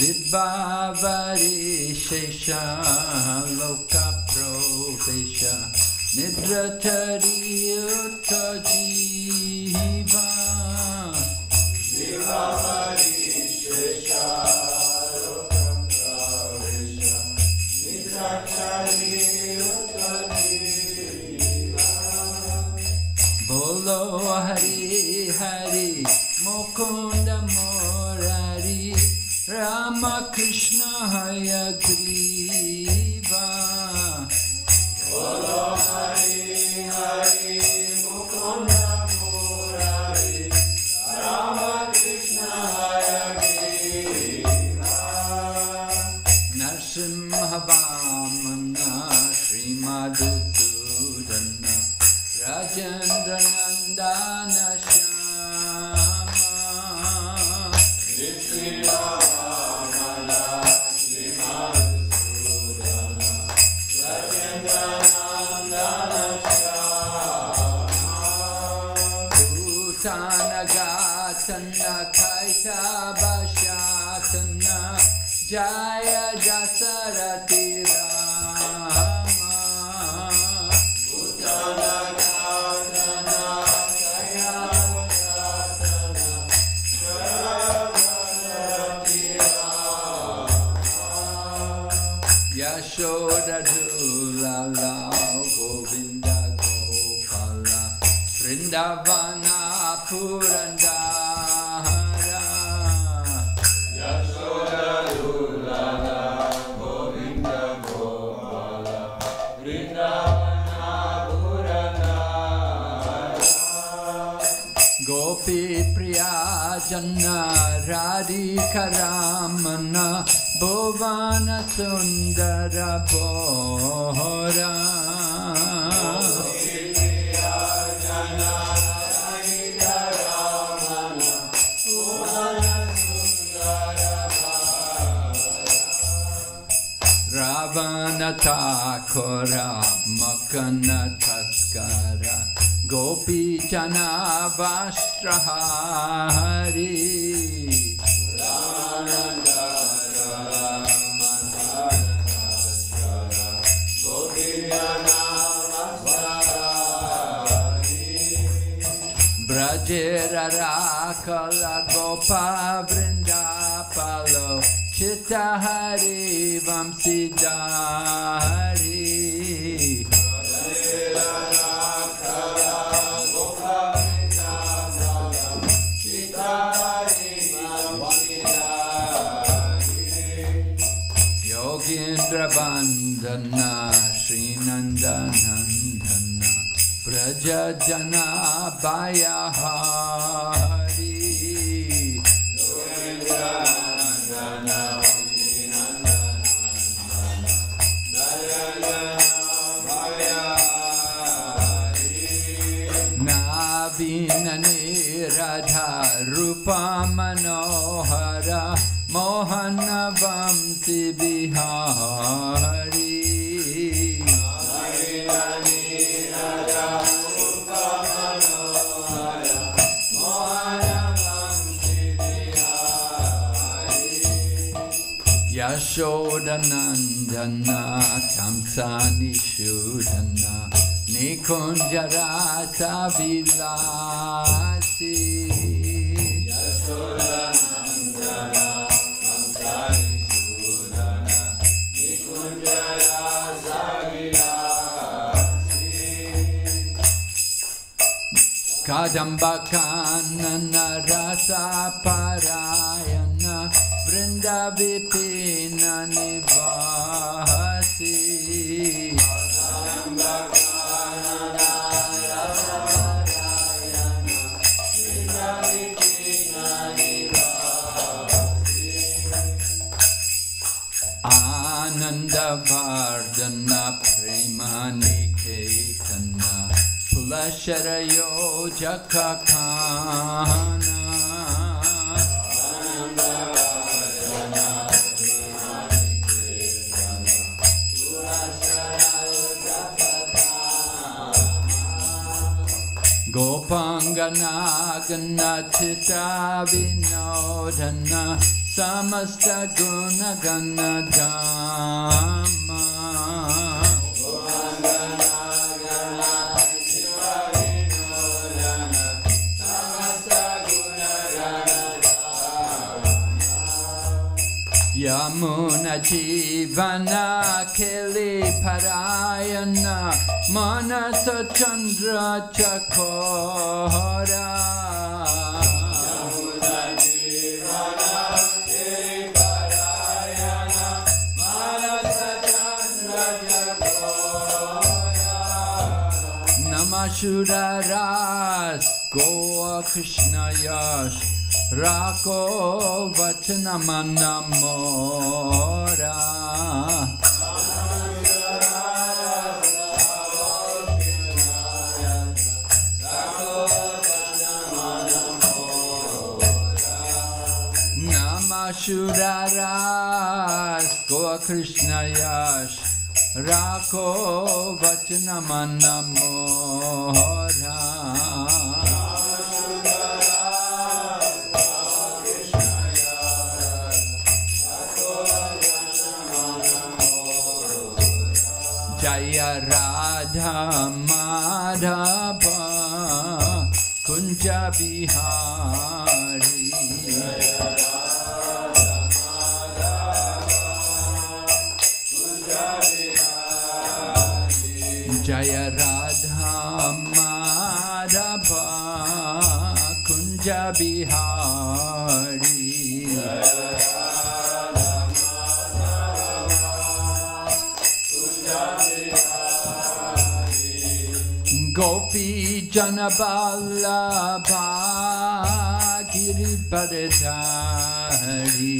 Vibhavari Shesha Loka Profesha Nidratari Uttajiva Vibhavari Shesha Loka Profesha Nidratari Uttajiva Bolo Hari Hari Mukunda Murari Rama Krishna Hayagriva Bolo Hari Hari Mukunda Murari Rama Krishna Hayagriva Narasimha Vamana Sri Madhusudana Rajendra Nandana Gatana Kaita Bashatana Jaya Jasarati Rama Bhutana Gatana Jaya Bashatana Jaya Jasarati Rama Yashoda Dhulala Govinda Gopala Vrindavana Purandara Yashoda Dhulala Govinda Gopala Vrindavana Purandara Gopi Priya Janna Radhika Ramana Bhuvana Sundara Bhora Ravana Thakura Makana Taskara Gopi Jana Vastrahari Ravana Thakura Makana Taskara Gopi Jana Vastrahari Brajera Rakala Gopa Vrindapalo Chittahari Vamsidhari Yogindra Bandhana Srinandanandana Brajajana Bayahari Navinani Radha Rupa Manohara Mohana Vamsi Bihari Navinani Radha Rupa Manohara Mohana Vamsi Bihari Yashoda Nandana Kamsani Shudana Nikunjarata Vilasi Yashoda Nandana Kamsani Shudana Nikunjarata Vilasi Kadamba Kanana Rasa Parayana Vrinda Vipina Nivasi Kadamba Kanana Rasa Parayana Vrinda Vipina Nivasi Ananda Vardhana Premani Ketana Pulasharayo Jakakana Gopangana Ganatita Vinodana samasta guna gana dhamma Yamuna jivana keli parayana manasa chandra chakora Yamuna jivana keli parayana manasa chandra chakora Namashuraras Goa Krishna Yash Rako Vachana Manamora Namashuraras Goa Krishna Yash Rako Vachana Manamora Jaya Radha Madhava Kunja Bihari Jaya Radha Madhava Kunja Bihari Gopi Janaballabha Giriparadhari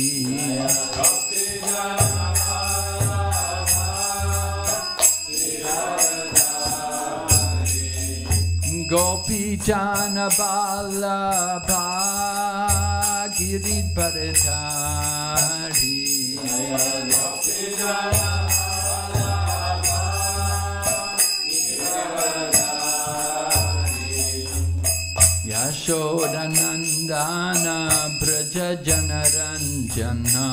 Gopi Janaballabha Giriparadhari Yashodanandana Braja Janaranjana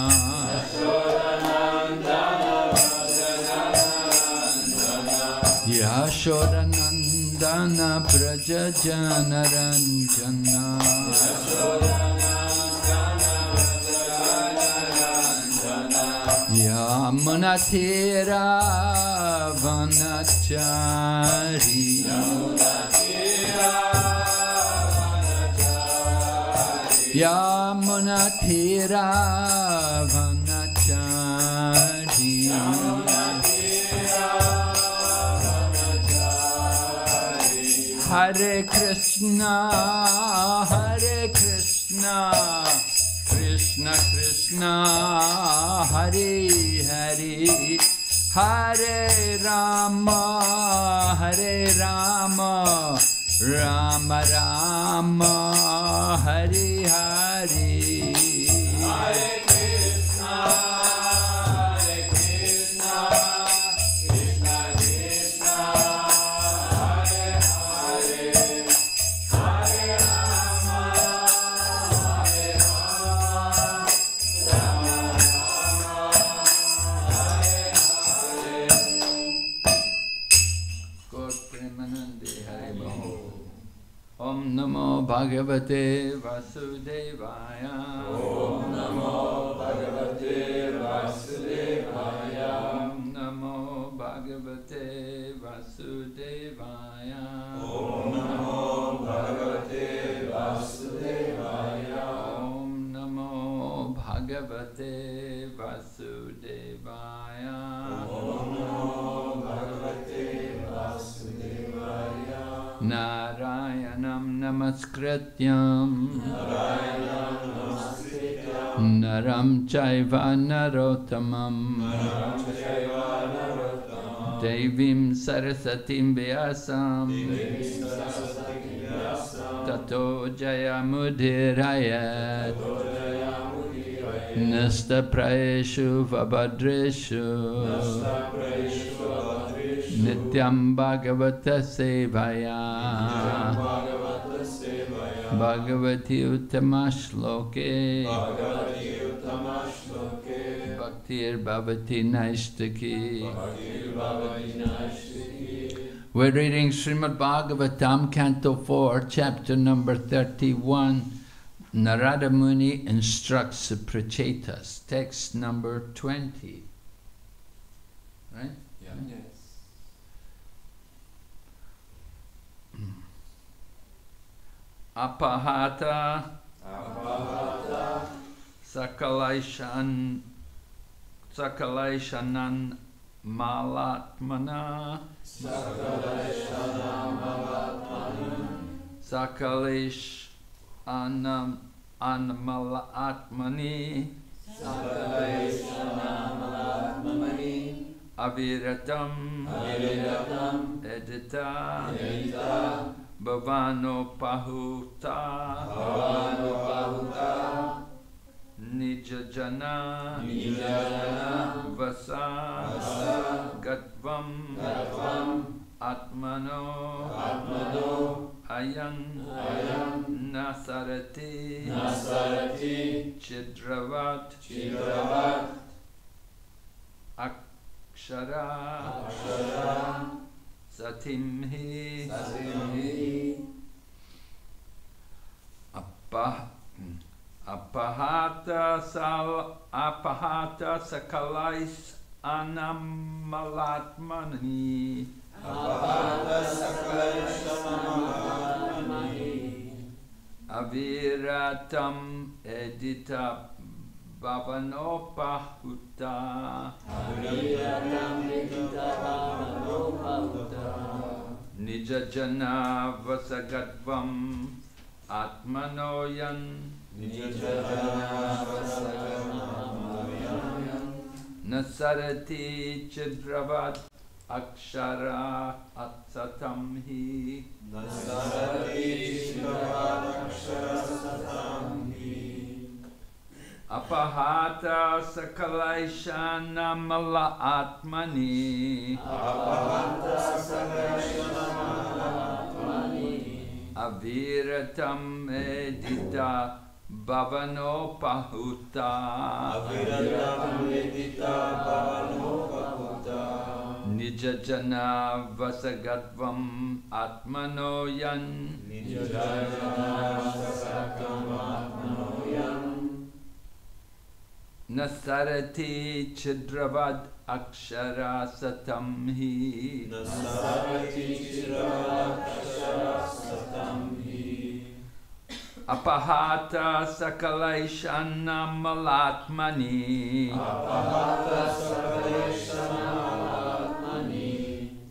Yashodanandana Braja Janaranjana Yamunatira Vanachari Yamunatira Vanachari Hare Krishna Krishna Krishna Hare Hare Hare Rama Rama Rama Hare Hare Hare Krishna Krishna Krishna Hare Hare Hare Rama Rama Hare Hare Gaur Premanande Hare Baho Om Namo Bhagavate Vasudevaya Om Namo Bhagavate Vasudevaya Om Namo Bhagavate Vasudevaya Om Namo Bhagavate Vasudevaya Om Namo Bhagavate Vasudevaya Om Namo Bhagavate Vasudevaya Narayanam Namaskrityam Naram Chaiva Narottamam Devim Sarasatim Vyasam Tato Jayamudirayat Nasta Praeshu Vabhadreshu Nityam Bhagavata Sevaya Bhagavati Uttama Shloke Bhaktir Bhavati Naistaki. Bhakti Vighna Vinasa. We're reading Srimad Bhagavatam, Canto 4, Chapter number 31. Narada Muni instructs the Prachetas. Text number 20. Right? Yeah. Yes. Apahata Apahata Sakalaishanan Malatmana Sakalish Anmalatmani Aviratam Edita Bhavano Pahuta Nijajana Vasa Gatvam Atmano Ayan Nasarati Chidravat Akshara Satimhi Apahata Sakalais Anamalatmani Aviratam Edita Bhavanopahuta Nijajana Vasagatvam Atmanoyan Nasarati Chidravat Akshara Atsatamhi Apahata Sakalaishana Mala Atmani Aviratam Edita Bhavano Pahuta Nijajana Vasagatvam Atmanoyan Nasarati Chidravad Akshara Satamhi Apahata Sakalaishana Malatmani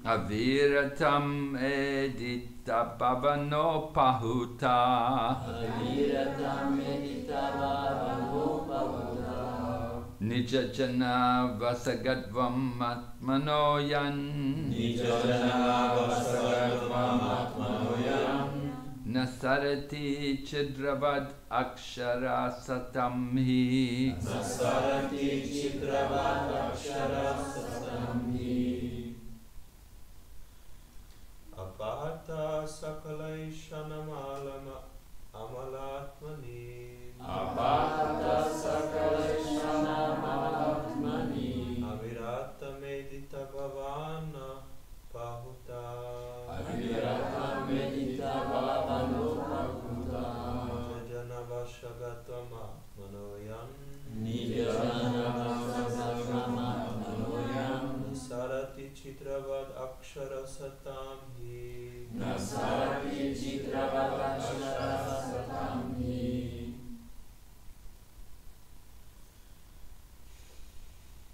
Aviratam Edita Bhavano Pahuta Nijajana Vasagadvam Atmanoyan Nasarati Chidravad Akshara Satamhi Apahata Sakalaishana Amalatmani Avirata Medita Bhavana Pahuta Nijajana Vashagatvama Manoyan Sarati Chitravad Akshara Satamhi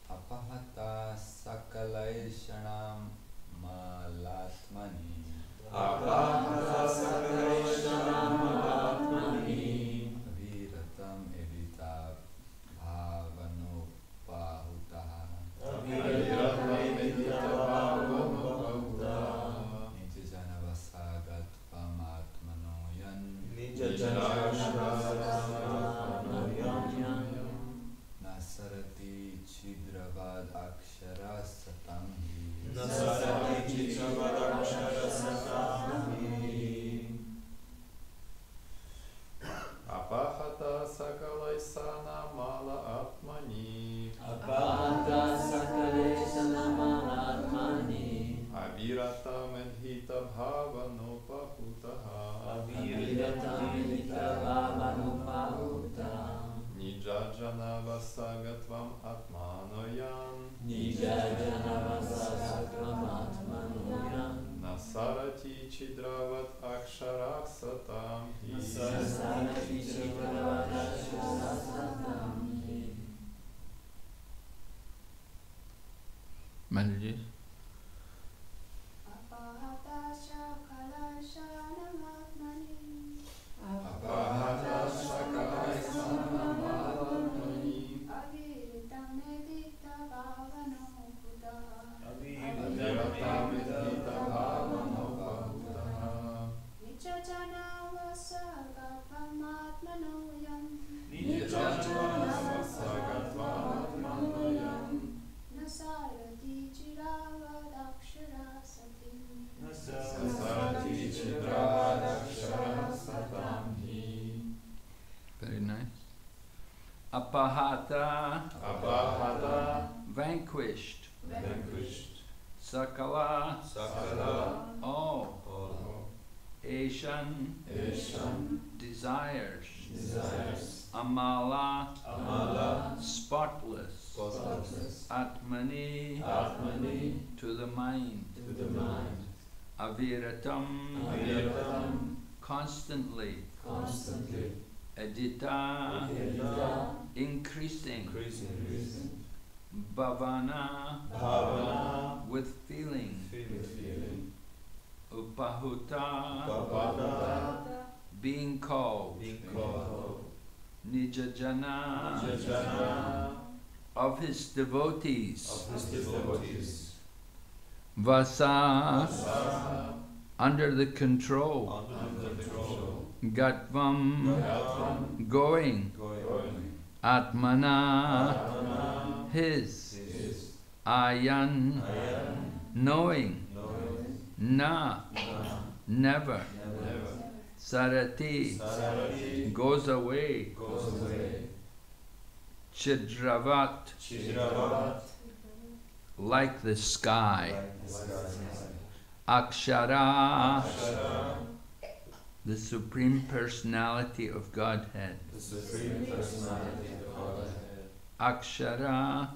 Apahata Sakalaishanam Malatmani Aviratam Edita Bhavano Pahuta Nijajana Vasagatvam Atmanoyan Nasarati Chidravad Akshara Satamhi Melodies. Very nice. Apahata, vanquished. Sakala, all. Asian, desires. Amala, spotless. Atmani, to the mind. Aviratam, constantly. Edita, increasing. Bhavana, with feeling. Upahuta, being called. Nijajana, of his devotees. Vasa, under the control. Gatvam, going. Atmana, his. Ayan, knowing. Na, never. Sarati, goes away. Chidravat, like the sky. Akshara, the Supreme Personality of Godhead. Akshara,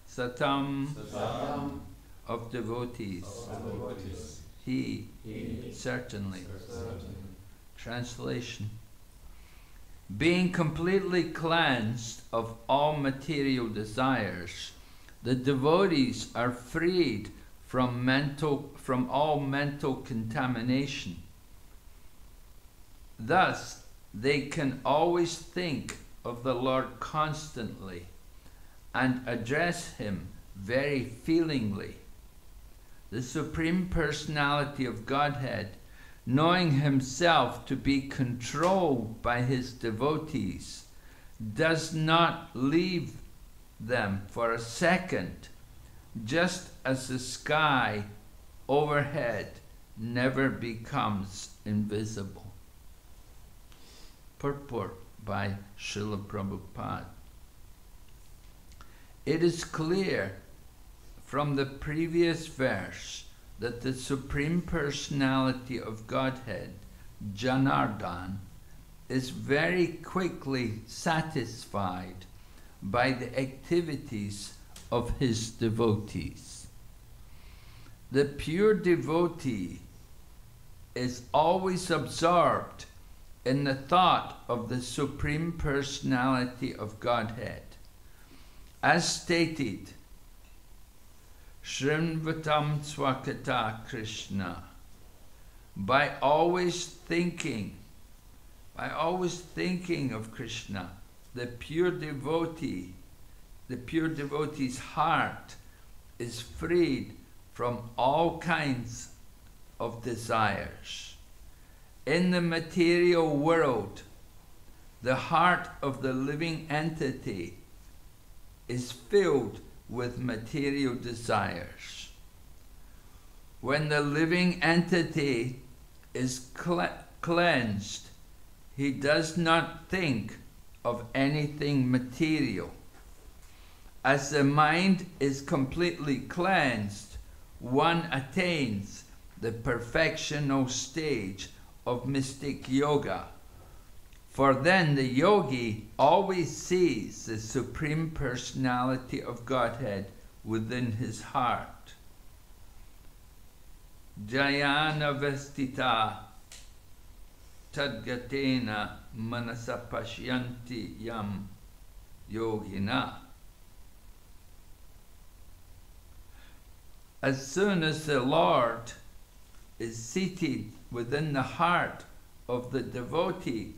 Satam, of devotees. He, certainly. Translation. Being completely cleansed of all material desires, the devotees are freed from all mental contamination. Thus, they can always think of the Lord constantly and address Him very feelingly. The Supreme Personality of Godhead, knowing Himself to be controlled by His devotees, does not leave them for a second, just as the sky overhead never becomes invisible. Purport by Srila Prabhupada. It is clear from the previous verse that the Supreme Personality of Godhead, Janardhan, is very quickly satisfied by the activities of his devotees. The pure devotee is always absorbed in the thought of the Supreme Personality of Godhead. As stated, Shrinvatam Swakata Krishna, by always thinking of Krishna, the pure devotee's heart is freed from all kinds of desires. In the material world, the heart of the living entity is filled with material desires. When the living entity is cleansed, he does not think of anything material. As the mind is completely cleansed, one attains the perfectional stage of mystic yoga. For then the yogi always sees the Supreme Personality of Godhead within his heart. Jayana vestita tadgatena manasa pashyanti yam yogina. As soon as the Lord is seated within the heart of the devotee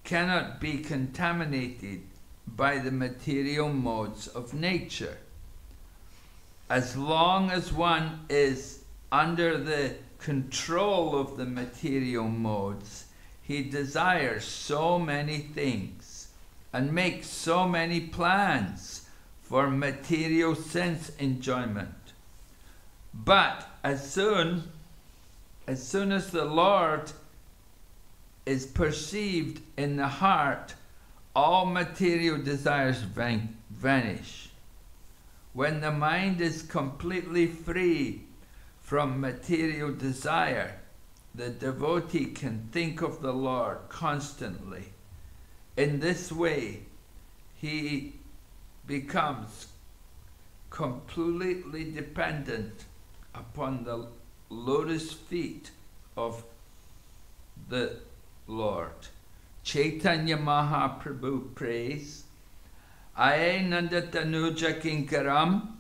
cannot be contaminated by the material modes of nature. As long as one is under the control of the material modes, he desires so many things and makes so many plans for material sense enjoyment. But as soon as the Lord is perceived in the heart, all material desires vanish. When the mind is completely free from material desire, the devotee can think of the Lord constantly. In this way, he becomes completely dependent upon the lotus feet of the Lord. Chaitanya Mahaprabhu prays, Aye Nandatanuja Kinkaram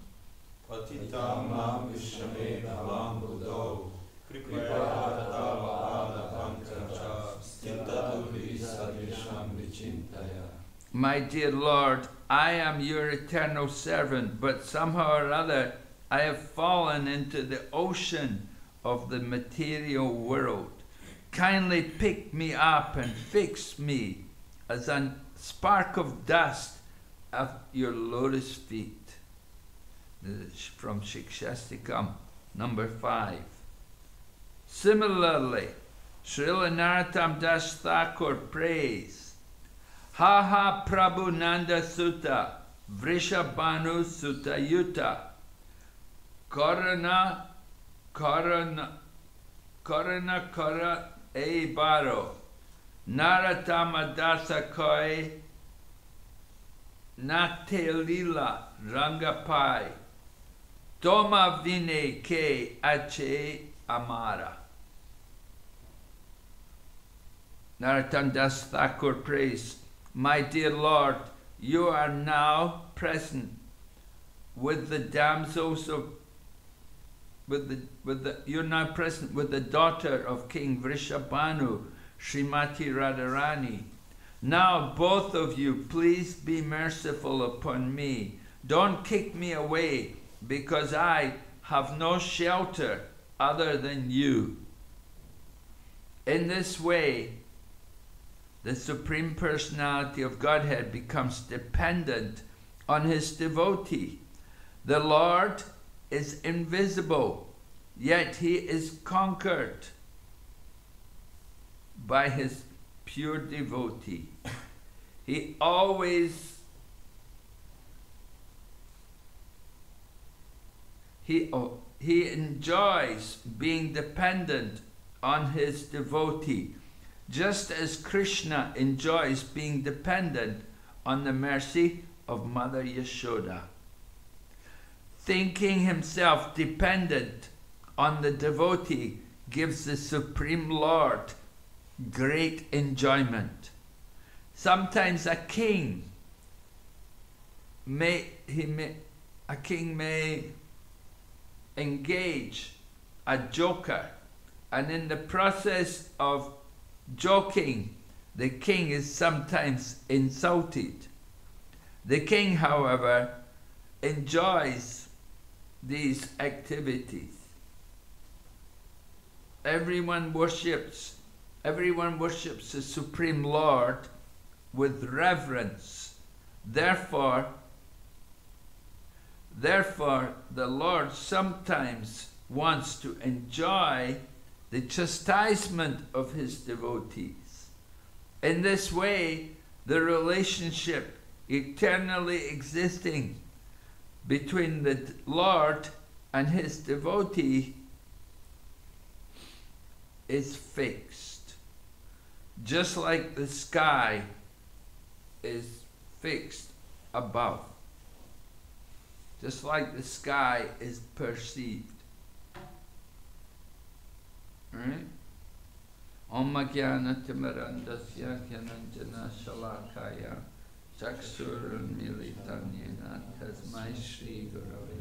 Patitamam Vishame Bhavam Buddho Kripaya Tava Pankacha Stintaduri Sadrisham Vichintaya. My dear Lord, I am your eternal servant, but somehow or other I have fallen into the ocean of the material world. Kindly pick me up and fix me as a spark of dust at your lotus feet. This is from Shikshastikam, number 5. Similarly, Srila Narottam Das Thakur prays, Ha ha Prabhu Nanda Sutta, Vrishabhanu Sutta Yuta, Karana E Baro, Narottama Dasa Koi, Natelila Rangapai, Toma Vine Ke Ache Amara. Narottam Das Thakur prays, My dear Lord, you are now present with the damsels of you're now present with the daughter of King Vrishabhanu, Srimati Radharani. Now both of you, please be merciful upon me. Don't kick me away, because I have no shelter other than you. In this way, the Supreme Personality of Godhead becomes dependent on his devotee. The Lord is invisible, yet he is conquered by his pure devotee. He enjoys being dependent on his devotee, just as Krishna enjoys being dependent on the mercy of Mother Yashoda. Thinking himself dependent on the devotee gives the Supreme Lord great enjoyment. Sometimes a king may engage a joker, and in the process of joking, the king is sometimes insulted. The king, however, enjoys these activities. Everyone worships the Supreme Lord with reverence. Therefore, the Lord sometimes wants to enjoy the chastisement of his devotees. In this way, the relationship eternally existing between the Lord and his devotee is fixed, just like the sky is fixed above. just like the sky is perceived. Right? Om Jnana Timirandasya Jnananjana Shalakaya Chaksurunmilitam Yena Tasmai Shri Gurave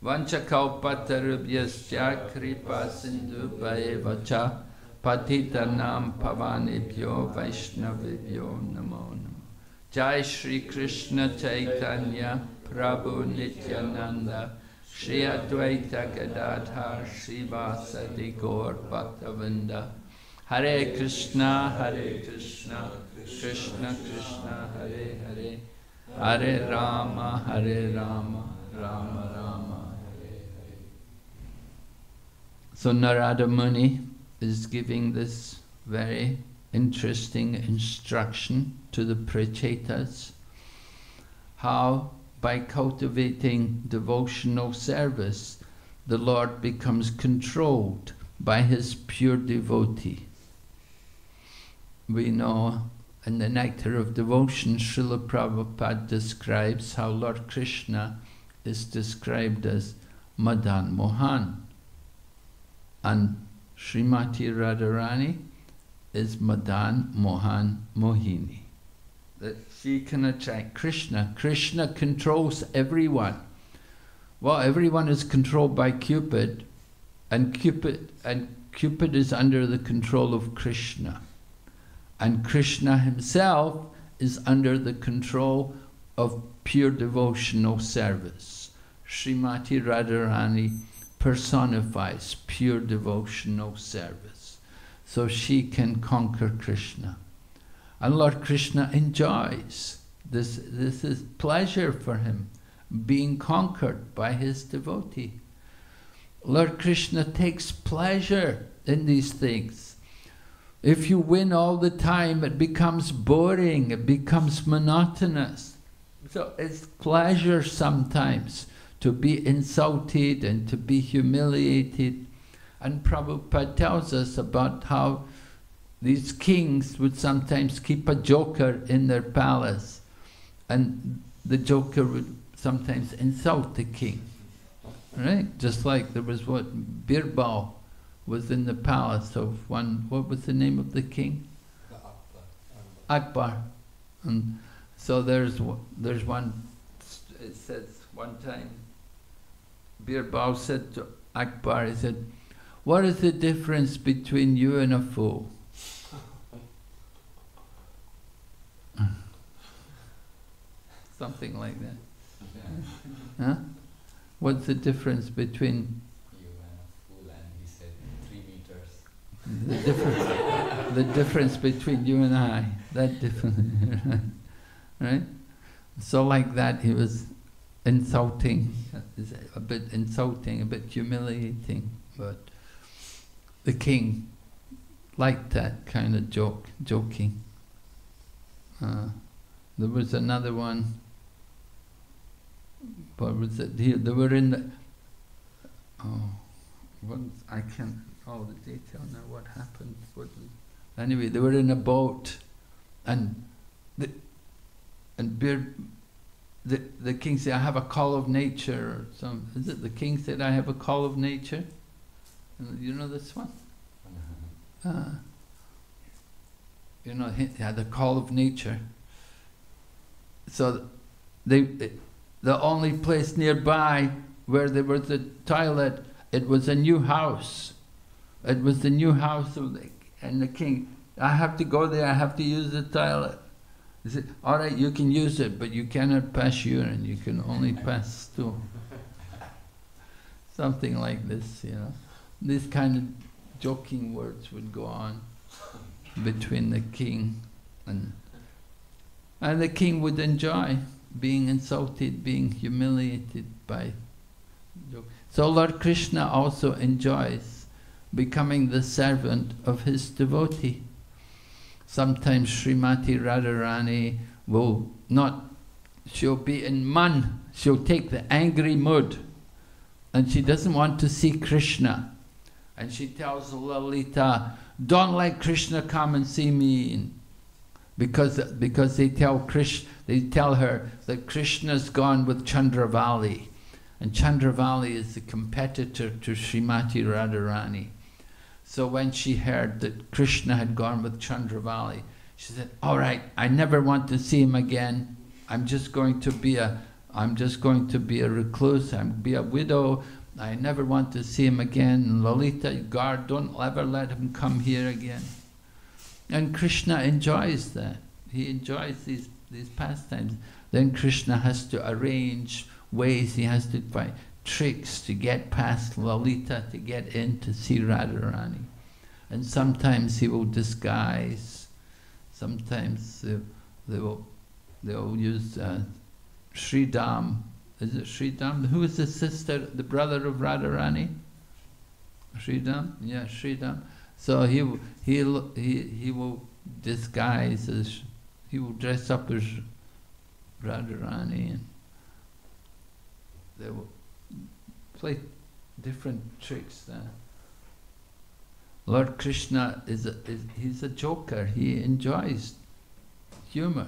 Vanchakalpatarubhyasya Kripa Sindhu Bhayevacha Patitanam Pavanebhyo Vaishnavibhyo Namo Namo. Jai Shri Krishna Chaitanya Prabhu Nityananda Shri Advaita Gadadhar Srivasadi Gaur Bhaktavinda. Hare Krishna, Krishna Krishna, Hare Hare, Hare Rama, Rama Rama, Hare Hare. So Narada Muni is giving this very interesting instruction to the Prachetas, how by cultivating devotional service, the Lord becomes controlled by his pure devotee. We know in the Nectar of Devotion, Srila Prabhupada describes how Lord Krishna is described as Madan Mohan, and Srimati Radharani is Madan Mohan Mohini. That she can attract Krishna. Krishna controls everyone. Well, everyone is controlled by Cupid, and Cupid is under the control of Krishna. And Krishna himself is under the control of pure devotional service. Srimati Radharani personifies pure devotional service. So she can conquer Krishna. And Lord Krishna enjoys this. This is pleasure for him, being conquered by his devotee. Lord Krishna takes pleasure in these things. If you win all the time, it becomes boring, it becomes monotonous. So it's pleasure sometimes to be insulted and to be humiliated. And Prabhupada tells us about how these kings would sometimes keep a joker in their palace, and the joker would sometimes insult the king. Right? Just like there was what Birbal was in the palace of one, what was the name of the king? Akbar. And so there's one, it says one time, Birbal said to Akbar, he said, "What is the difference between you and a fool?" Something like that. Yeah. Huh? What's the difference between you and a fool? And he said 3 meters. The difference between you and I, that difference, right? So like that, he was insulting, a bit insulting, a bit humiliating, but the king liked that kind of joking. There was another one. What was it? They were in the. I can't. All the detail now. What happened? Anyway, they were in a boat, and the king said, "I have a call of nature." Or some. Is it the king said, "I have a call of nature"? You know this one? You know, he had the call of nature. So the only place nearby where there was a toilet, it was a new house. It was the new house of the king. "I have to go there, I have to use the toilet." He said, "All right, you can use it, but you cannot pass urine, you can only pass stool." Something like this, you know. These kind of joking words would go on between the king and the king would enjoy being insulted, being humiliated by joke. So Lord Krishna also enjoys becoming the servant of his devotee. Sometimes Srimati Radharani will not, she'll be in man, she'll take the angry mood, and she doesn't want to see Krishna. And she tells Lalita, "Don't let Krishna come and see me." because they tell her that Krishna's gone with Chandravali, and Chandravali is the competitor to Srimati Radharani. So when she heard that Krishna had gone with Chandravali, she said, "All right, I never want to see him again. I'm just going to be a recluse. I'm be a widow. I never want to see him again. And Lalita, guard, don't ever let him come here again." And Krishna enjoys that. He enjoys these pastimes. Then Krishna has to arrange ways, he has to find tricks to get past Lalita, to get in to see Radharani. And sometimes he will disguise, sometimes they'll use Sridham. Is it Sridham? Who is the sister, the brother of Radharani? Sridham? Yeah, Sridham. So he will disguise as, he will dress up as Radharani, and they will play different tricks there. Lord Krishna he's a joker. He enjoys humor.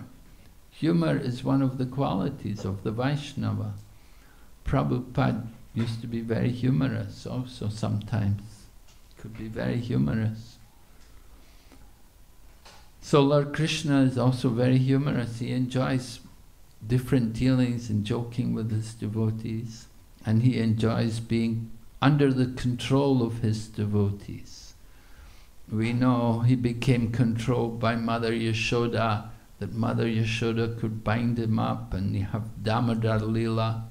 Humor is one of the qualities of the Vaishnava. Prabhupada used to be very humorous also sometimes. Could be very humorous. So Lord Krishna is also very humorous. He enjoys different dealings and joking with his devotees, and he enjoys being under the control of his devotees. We know he became controlled by Mother Yashoda, that Mother Yashoda could bind him up, and you have Damodar Leela.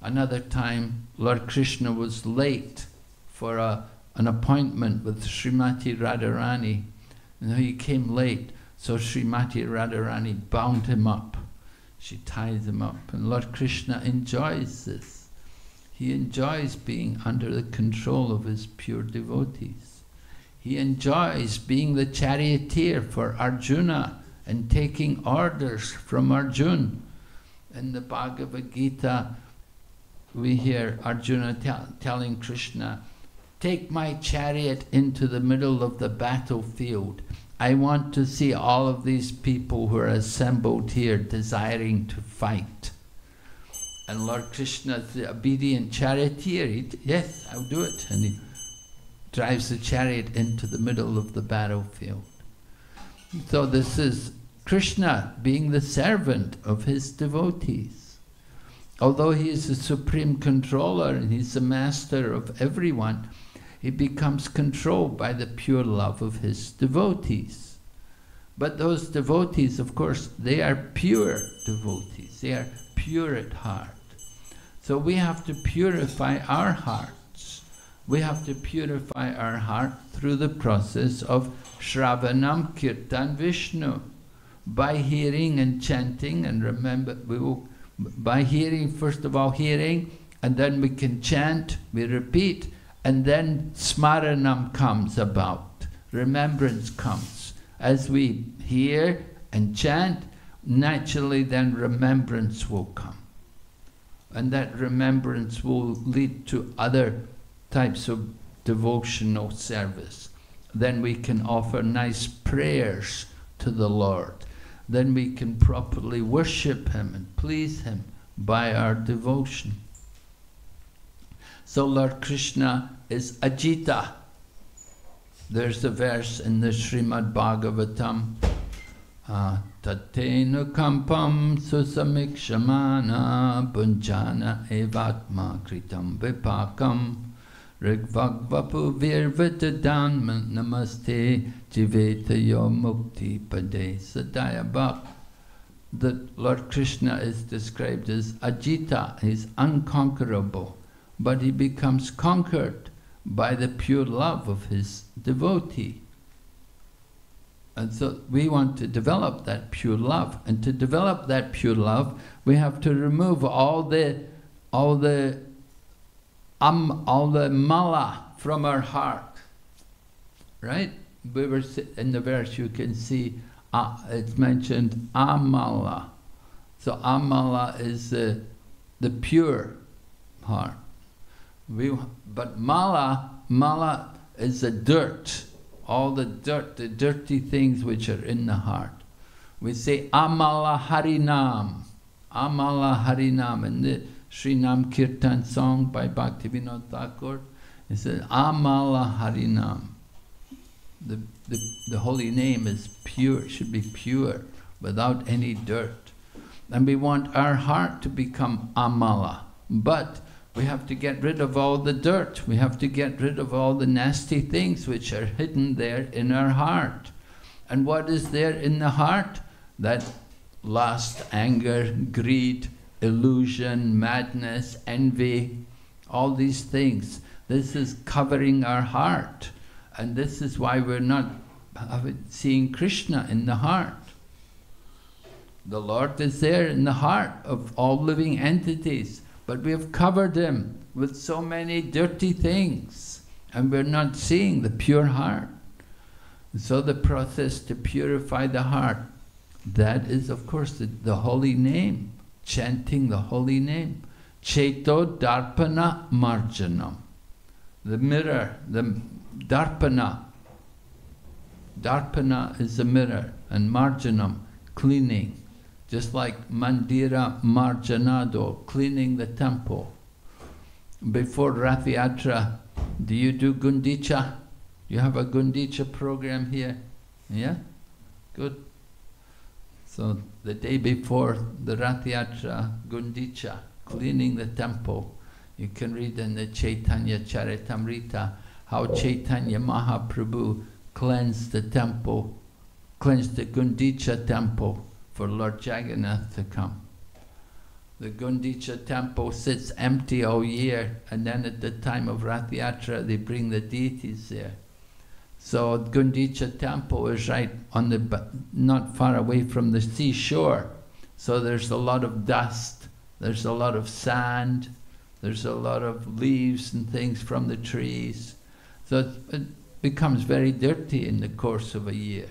Another time, Lord Krishna was late for an appointment with Srimati Radharani. And he came late, so Srimati Radharani bound him up. She ties him up, and Lord Krishna enjoys this. He enjoys being under the control of his pure devotees. He enjoys being the charioteer for Arjuna and taking orders from Arjuna. In the Bhagavad Gita, we hear Arjuna telling Krishna, "Take my chariot into the middle of the battlefield. I want to see all of these people who are assembled here desiring to fight." And Lord Krishna is the obedient charioteer. Yes, I'll do it. And he drives the chariot into the middle of the battlefield. So this is Krishna being the servant of his devotees. Although he is the supreme controller and he's the master of everyone, he becomes controlled by the pure love of his devotees. But those devotees, of course, they are pure devotees. They are pure at heart. So we have to purify our hearts. We have to purify our heart through the process of Shravanam Kirtan Vishnu. By hearing and chanting, and remember, by hearing, first of all hearing, and then we can chant, we repeat, and then smaranam comes about, remembrance comes. As we hear and chant, naturally then remembrance will come. And that remembrance will lead to other types of devotional service. Then we can offer nice prayers to the Lord. Then we can properly worship him and please him by our devotion. So Lord Krishna is Ajita. There's a verse in the Srimad Bhagavatam, Tatenu kampam susamikshamana bunjana evatma kritam vipakam rigvagvapu virvitadan namaste jivetayo mukti pade sadaya bhak. That Lord Krishna is described as Ajita, he's unconquerable, but he becomes conquered by the pure love of his devotee. And so we want to develop that pure love, and to develop that pure love, we have to remove all the mala from our heart, right? We were in the verse, you can see it's mentioned amala. So amala is the pure heart. But mala is the dirt, all the dirt, the dirty things which are in the heart. We say Amala Harinam. Amala Harinam. In the Sri Nam Kirtan song by Bhakti Vighna Thakur, it says Amala Harinam. The holy name is pure, should be pure, without any dirt. And we want our heart to become Amala. But we have to get rid of all the dirt. We have to get rid of all the nasty things which are hidden there in our heart. And what is there in the heart? That lust, anger, greed, illusion, madness, envy, all these things. This is covering our heart. And this is why we're not seeing Krishna in the heart. The Lord is there in the heart of all living entities, but we have covered Him with so many dirty things, and we're not seeing the pure heart. So the process to purify the heart, that is of course the holy name, chanting the holy name. Cheto Darpana Marjanam. The mirror, the Darpana. Darpana is the mirror, and Marjanam, cleaning. Just like Mandira Marjanado, cleaning the temple. Before Rath Yatra, do you do Gundicha? You have a Gundicha program here? Yeah? Good. So the day before the Rath Yatra, Gundicha, cleaning the temple. You can read in the Chaitanya Charitamrita how Chaitanya Mahaprabhu cleansed the temple, cleansed the Gundicha temple for Lord Jagannath to come. The Gundicha temple sits empty all year, and then at the time of Rath Yatra they bring the deities there. So Gundicha temple is right on the, not far away from the seashore. So there's a lot of dust, there's a lot of sand, there's a lot of leaves and things from the trees. So it becomes very dirty in the course of a year.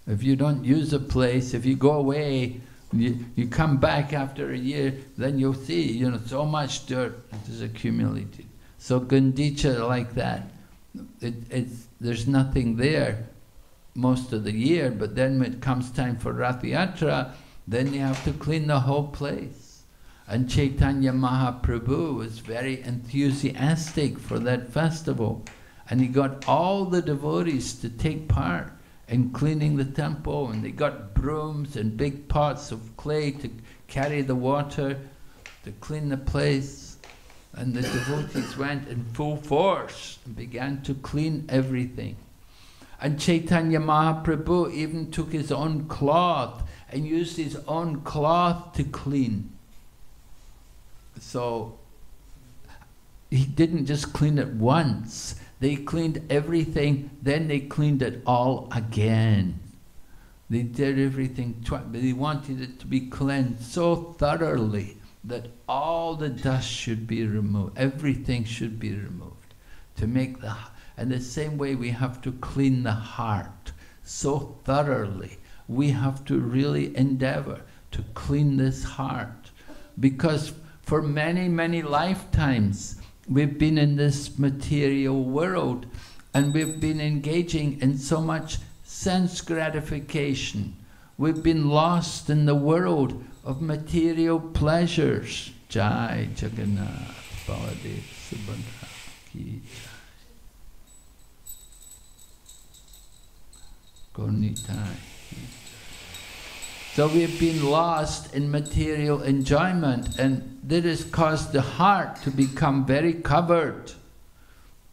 If you don't use a place, if you go away, you come back after a year, then you'll see, so much dirt is accumulated. So Gundicha like that, there's nothing there most of the year, but then when it comes time for Rath Yatra, then you have to clean the whole place. And Chaitanya Mahaprabhu was very enthusiastic for that festival, and he got all the devotees to take part in cleaning the temple, and they got brooms and big pots of clay to carry the water to clean the place. And the devotees went in full force and began to clean everything. And Chaitanya Mahaprabhu even took his own cloth and used his own cloth to clean. So he didn't just clean it once. They cleaned everything, then they cleaned it all again. They did everything twice, but they wanted it to be cleansed so thoroughly that all the dust should be removed, everything should be removed. To make and the same way we have to clean the heart so thoroughly. We have to really endeavor to clean this heart, because for many, many lifetimes we've been in this material world, and we've been engaging in so much sense gratification. We've been lost in the world of material pleasures. Jai Jagannath Baladev Subhadra Ki Jai. Gornitai. So we've been lost in material enjoyment, and that has caused the heart to become very covered,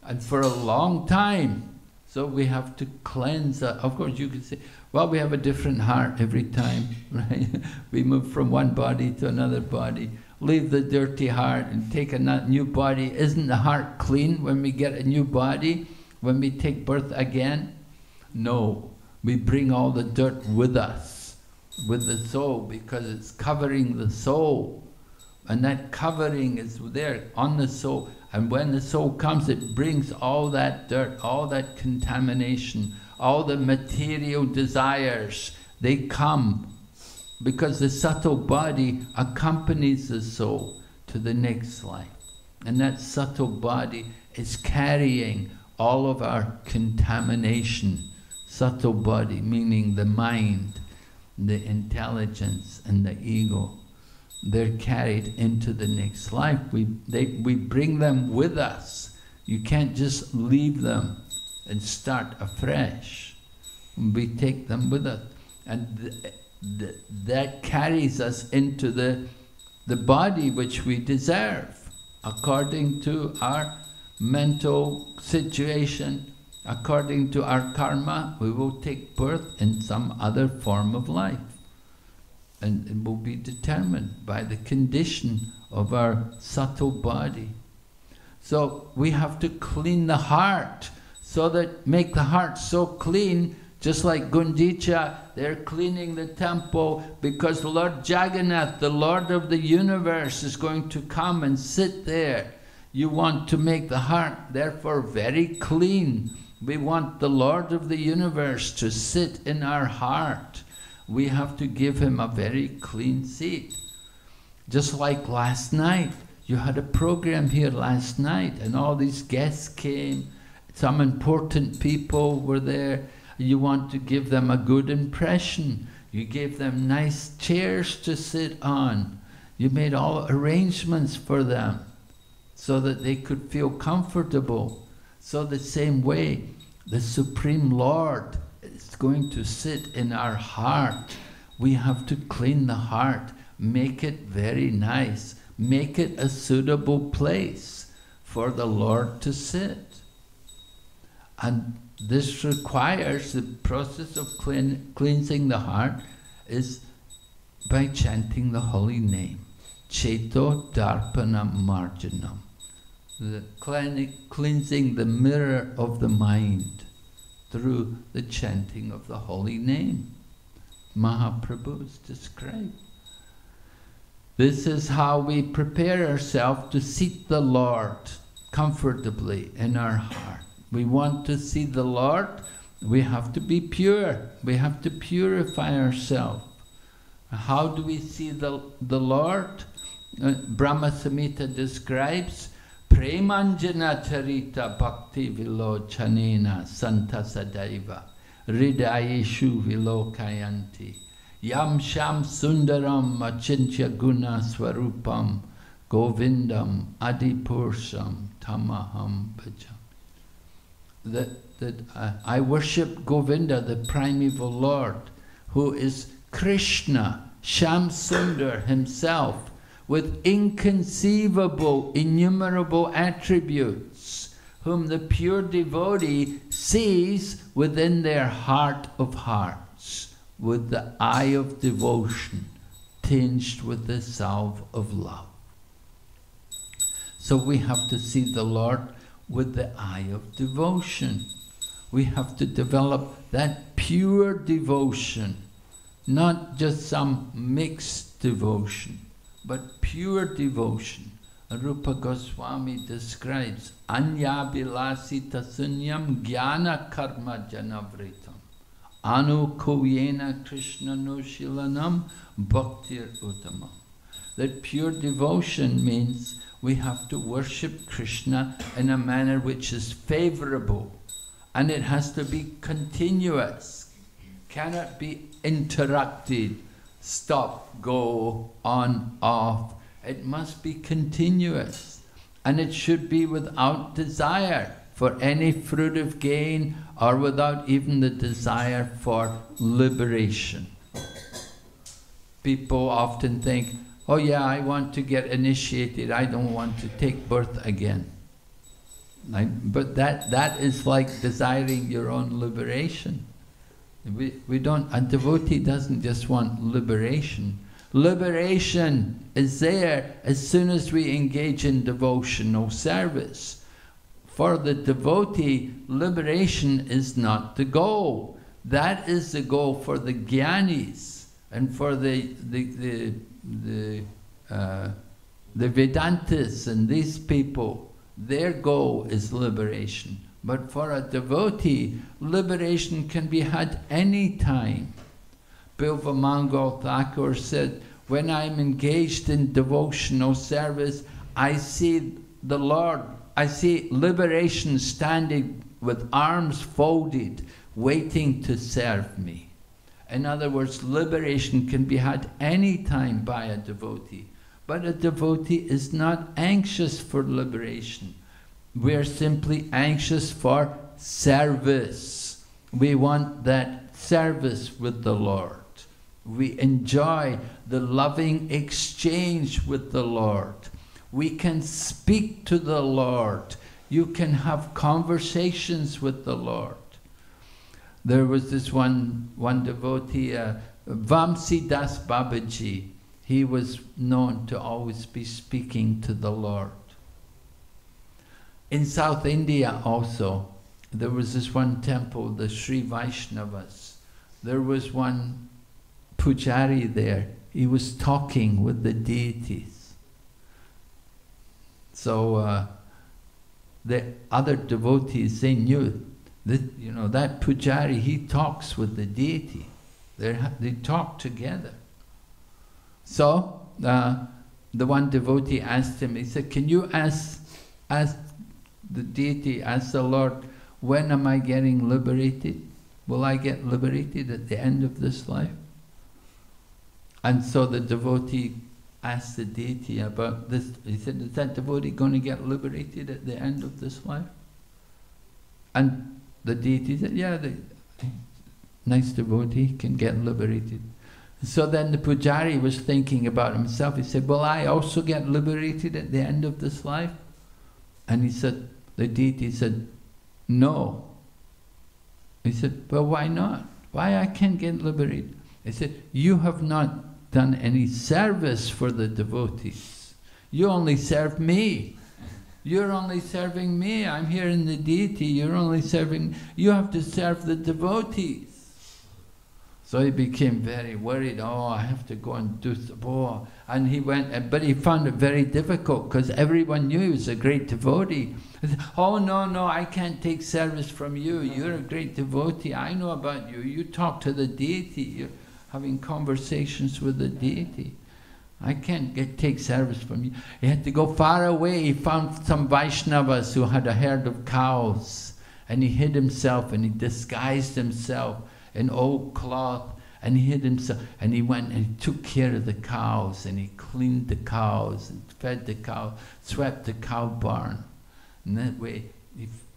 and for a long time. So we have to cleanse that. Of course you could say, well, we have a different heart every time, right? We move from one body to another body, leave the dirty heart and take a new body. Isn't the heart clean when we get a new body, when we take birth again? No, we bring all the dirt with us, with the soul, because it's covering the soul. And that covering is there on the soul. And when the soul comes, it brings all that dirt, all that contamination, all the material desires. They come because the subtle body accompanies the soul to the next life. And that subtle body is carrying all of our contamination. Subtle body, meaning the mind. the intelligence and the ego, they're carried into the next life. We bring them with us. You can't just leave them and start afresh. We take them with us. And that carries us into the body which we deserve. According to our mental situation, according to our karma, we will take birth in some other form of life. And it will be determined by the condition of our subtle body. So we have to clean the heart, so that make the heart so clean, just like Gundicha, they're cleaning the temple because Lord Jagannath, the Lord of the universe, is going to come and sit there. You want to make the heart, therefore, very clean. We want the Lord of the universe to sit in our heart. We have to give him a very clean seat. Just like last night, you had a program here last night and all these guests came, some important people were there. You want to give them a good impression. You gave them nice chairs to sit on. You made all arrangements for them so that they could feel comfortable. So the same way, the Supreme Lord is going to sit in our heart. We have to clean the heart, make it very nice, make it a suitable place for the Lord to sit. And this requires, the process of cleansing the heart is by chanting the holy name. Cheto Darpana Marjanam. The cleansing the mirror of the mind through the chanting of the holy name. Mahaprabhu is described. This is how we prepare ourselves to seat the Lord comfortably in our heart. We want to see the Lord, we have to be pure. We have to purify ourselves. How do we see the Lord? Brahma Samhita describes, Premanjana charita bhakti vilochanena santa sadaiva hridayeshu vilokayanti yam sham sundaram achintya guna swarupam govindam adipursam tamaham bhajam. That I worship Govinda, the primeval Lord, who is Krishna, Sham Sundar himself, with inconceivable, innumerable attributes, whom the pure devotee sees within their heart of hearts, with the eye of devotion, tinged with the salve of love. So we have to see the Lord with the eye of devotion. We have to develop that pure devotion, not just some mixed devotion, but pure devotion. Rupa Goswami describes Anya Vilasita Sunyam Jnana Karma Janavritam Anu Koyena Krishna Nushilanam Bhaktir Uttamam. That pure devotion means we have to worship Krishna in a manner which is favorable, and it has to be continuous, cannot be interrupted, stop, go, on, off. It must be continuous, and it should be without desire for any fruitive gain or without even the desire for liberation. People often think, oh yeah, I want to get initiated, I don't want to take birth again. But that is like desiring your own liberation. We don't, a devotee doesn't just want liberation. Liberation is there as soon as we engage in devotional service. For the devotee, liberation is not the goal. That is the goal for the jnanis and for the Vedantists and these people. Their goal is liberation. But for a devotee, liberation can be had any time. Bilva Mangal Thakur said, when I'm engaged in devotional service, I see the Lord, I see liberation standing with arms folded, waiting to serve me. In other words, liberation can be had any time by a devotee. But a devotee is not anxious for liberation. We're simply anxious for service. We want that service with the Lord. We enjoy the loving exchange with the Lord. We can speak to the Lord. You can have conversations with the Lord. There was this one devotee, Vamsi Das Babaji. He was known to always be speaking to the Lord. In South India also, there was this one temple, the Sri Vaishnavas. There was one pujari there. He was talking with the deities. So the other devotees, they knew that, you know, that pujari, he talks with the deity. They talk together. So the one devotee asked him, he said, can you ask the deity, ask the Lord, when am I getting liberated? Will I get liberated at the end of this life? And so the devotee asked the deity about this. He said, is that devotee going to get liberated at the end of this life? And the deity said, yeah, the nice devotee can get liberated. So then the pujari was thinking about himself. He said, will I also get liberated at the end of this life? And he said, the deity said, no. He said, well, why not? Why I can't get liberated? He said, you have not done any service for the devotees. You only serve me. You're only serving me. I'm here in the deity. You're only serving. You have to serve the devotees. So he became very worried. Oh, I have to go and do some. And he went, but he found it very difficult because everyone knew he was a great devotee. He said, oh, no, I can't take service from you. You're a great devotee. I know about you. You talk to the deity. You're having conversations with the deity. I can't take service from you. He had to go far away. He found some Vaishnavas who had a herd of cows. And he hid himself and he disguised himself in old cloth, and he hid himself, and he went and he took care of the cows, and he cleaned the cows, and fed the cow, swept the cow barn. And that way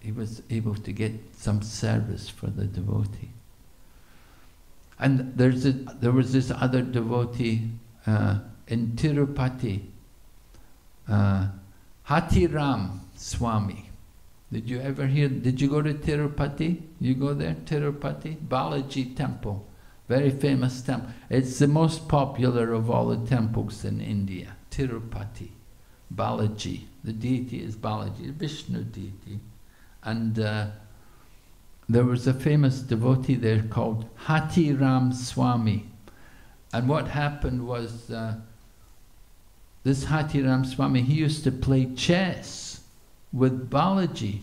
he was able to get some service for the devotee. And there was this other devotee in Tirupati, Hatiram Swami. Did you ever hear, did you go to Tirupati? You go there, Tirupati? Balaji temple, very famous temple. It's the most popular of all the temples in India, Tirupati, Balaji. The deity is Balaji, the Vishnu deity. And there was a famous devotee there called Hatiram Swami. And what happened was, this Hatiram Swami, he used to play chess with Balaji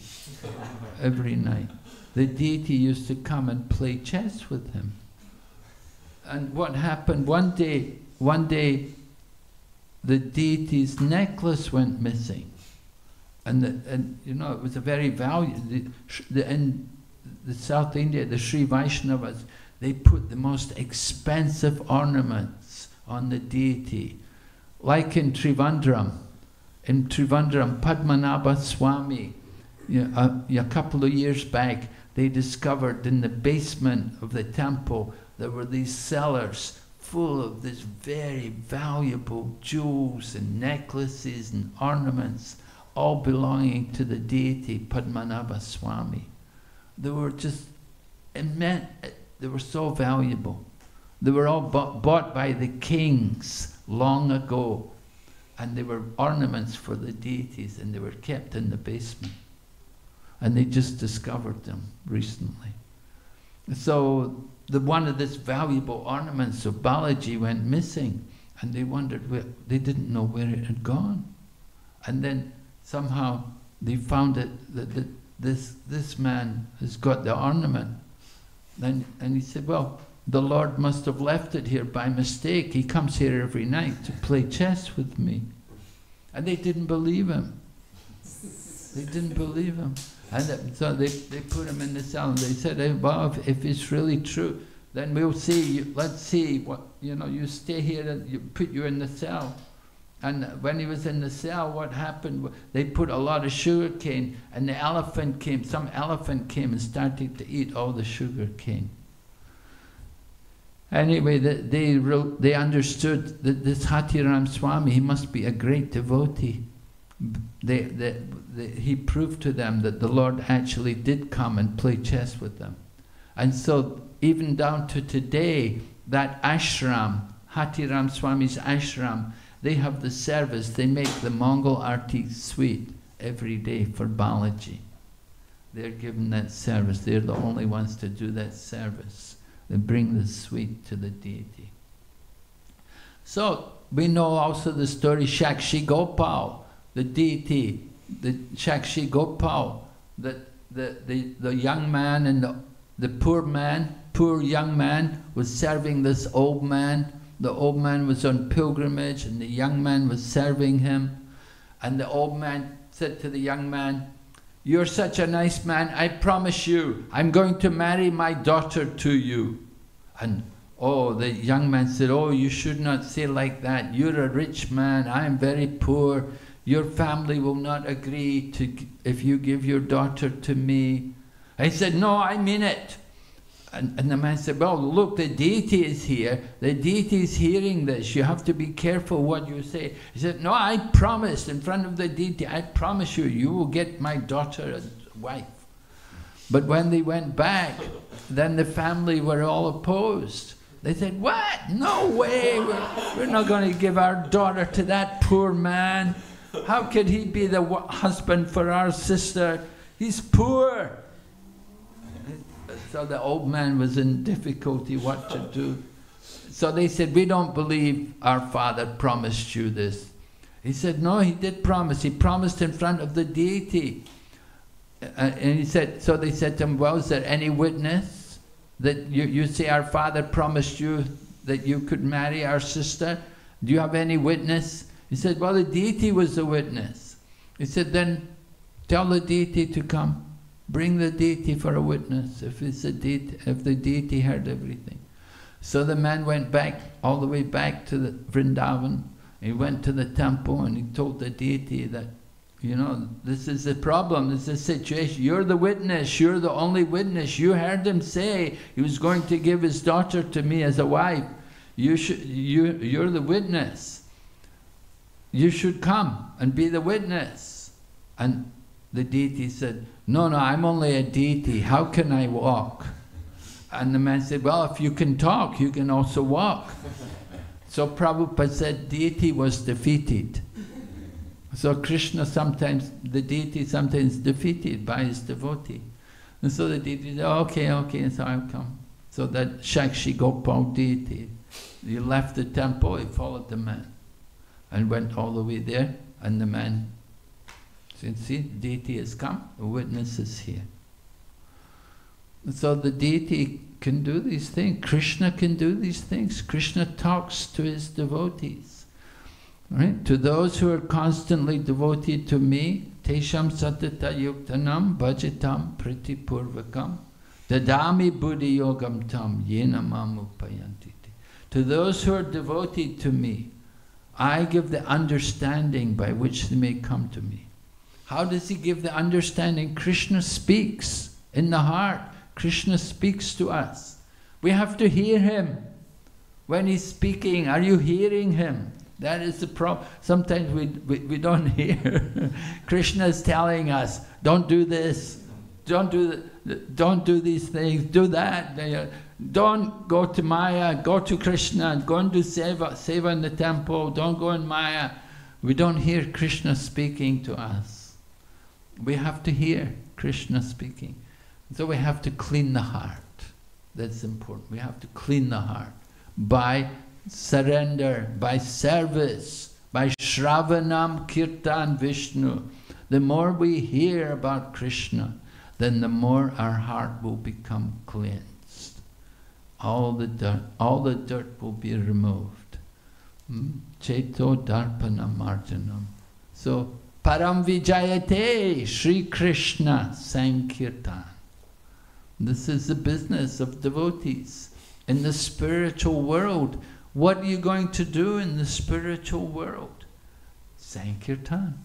every night. The deity used to come and play chess with him. And what happened, one day the deity's necklace went missing. And you know, it was a very valuable, in the South India, the Sri Vaishnavas, they put the most expensive ornaments on the deity. Like in Trivandrum, Padmanabha Swami, a couple of years back, they discovered in the basement of the temple there were these cellars full of this very valuable jewels and necklaces and ornaments, all belonging to the deity Padmanabha Swami. They were just immense. They were so valuable. They were all bought by the kings long ago. And they were ornaments for the deities, and they were kept in the basement. And they just discovered them recently. So one of these valuable ornaments of Balaji went missing, and they wondered, they didn't know where it had gone. And then somehow they found it, that this man has got the ornament. And he said, well, the Lord must have left it here by mistake. He comes here every night to play chess with me. And they didn't believe him. They didn't believe him. And so they put him in the cell and they said, hey, well, if it's really true, then we'll see you, let's see what, you know, you stay here and you put you in the cell. And when he was in the cell, what happened, they put a lot of sugar cane, and the elephant came, some elephant came and started to eat all the sugar cane. Anyway, they understood that this Hatiram Swami, he must be a great devotee. He proved to them that the Lord actually did come and play chess with them. And so, even down to today, that ashram, Hatiram Swami's ashram, they have the service, they make the Mongol Arti sweet every day for Balaji. They're given that service, they're the only ones to do that service. They bring the sweet to the deity. So, we know also the story Shakshi Gopal, the deity, the Shakshi Gopal, the young man and the poor young man was serving this old man. The old man was on pilgrimage and the young man was serving him. And the old man said to the young man, "You're such a nice man, I promise you, I'm going to marry my daughter to you." And oh, the young man said, "Oh, you should not say like that. You're a rich man, I'm very poor. Your family will not agree to if you give your daughter to me." I said, "No, I mean it." And the man said, "Well, look, the deity is here. The deity is hearing this. You have to be careful what you say." He said, "No, I promise in front of the deity, I promise you, you will get my daughter as wife." But when they went back, then the family were all opposed. They said, "What? No way, we're not going to give our daughter to that poor man. How could he be the husband for our sister? He's poor." So the old man was in difficulty what to do. So they said, "We don't believe our father promised you this." He said, "No, he did promise. He promised in front of the deity." And he said, so they said to him, "Well, is there any witness that you say our father promised you that you could marry our sister? Do you have any witness?" He said, "Well, the deity was the witness." He said, "Then tell the deity to come. Bring the deity for a witness, if the deity heard everything." So the man went back, all the way back to the Vrindavan. He went to the temple and he told the deity that, you know, this is the problem, this is the situation. You're the witness, you're the only witness. You heard him say he was going to give his daughter to me as a wife. You're the witness. You should come and be the witness. And the deity said, "No, I'm only a deity. How can I walk?" And the man said, "Well, if you can talk, you can also walk." So Prabhupada said, deity was defeated. So Krishna sometimes, the deity sometimes defeated by his devotee. And so the deity said, okay, so I'll come. So that Shakshi Gopal deity, he left the temple, he followed the man and went all the way there, and the man said, "See, the deity has come, the witness is here." So the deity can do these things. Krishna can do these things. Krishna talks to his devotees. Right? To those who are constantly devoted to me, Tesham Satata Yuktanam Bhajitam Priti Purvakam Dadami Buddhi Yogam Tam Yena Mamupayantiti. To those who are devoted to me, I give the understanding by which they may come to me. How does he give the understanding? Krishna speaks in the heart. Krishna speaks to us. We have to hear him. When he's speaking, are you hearing him? That is the problem. Sometimes we don't hear. Krishna is telling us, don't do this, don't do these things, do that. Don't go to Maya, go to Krishna, go and do seva in the temple, don't go in Maya. We don't hear Krishna speaking to us. We have to hear Krishna speaking. So we have to clean the heart. That's important. We have to clean the heart by surrender, by service, by Shravanam Kirtan Vishnu. The more we hear about Krishna, then the more our heart will become cleansed. All the dirt will be removed. Cheto Darpana Marjanam. So, Param Vijayate Sri Krishna Sankirtan. This is the business of devotees. in the spiritual world. What are you going to do in the spiritual world? Sankirtan.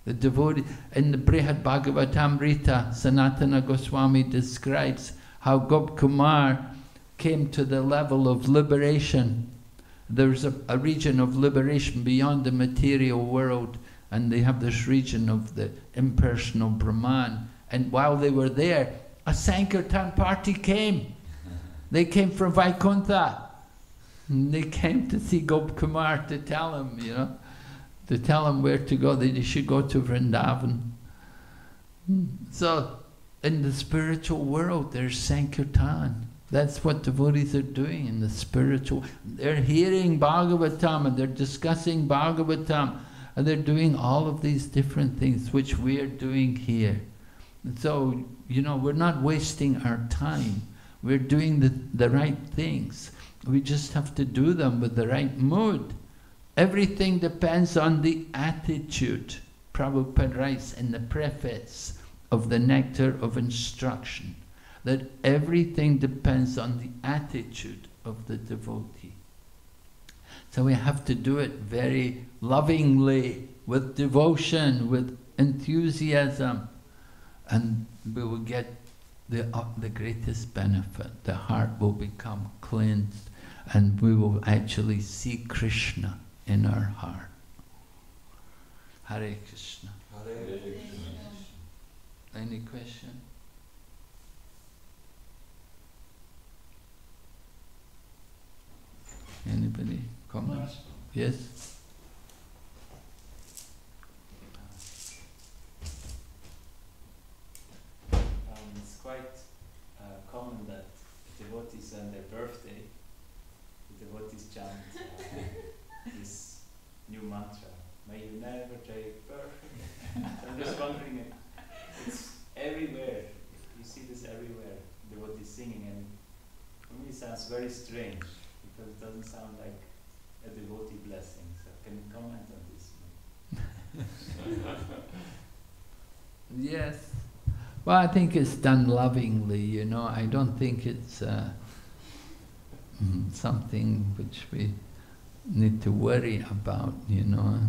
The devotee, in the Brihad Bhagavatamrita, Sanatana Goswami describes how Gopkumar came to the level of liberation. There's a region of liberation beyond the material world, and they have this region of the impersonal Brahman. And while they were there, a Sankirtan party came. They came from Vaikuntha. And they came to see Gopkumar to tell him, you know, to tell him where to go. They should go to Vrindavan. So, in the spiritual world, there's Sankirtan. That's what devotees are doing in the spiritual. They're hearing Bhagavatam and they're discussing Bhagavatam and they're doing all of these different things which we are doing here. And so, you know, we're not wasting our time. We're doing the right things. We just have to do them with the right mood. Everything depends on the attitude. Prabhupada writes in the preface of the Nectar of Instruction that everything depends on the attitude of the devotee. So we have to do it very lovingly, with devotion, with enthusiasm, and we will get the greatest benefit. The heart will become cleansed and we will actually see Krishna in our heart. Hare Krishna. Hare Krishna. Any question? Anybody? Comments? Yes? It's quite common that devotees on their birthday, the devotees chant this new mantra, may you never take birth. I'm just wondering, it's everywhere, you see this everywhere, devotees singing, and for me it sounds very strange, because it doesn't sound like a devotee blessing. So can you comment on this? Yes. Well, I think it's done lovingly, you know. I don't think it's something which we need to worry about, you know.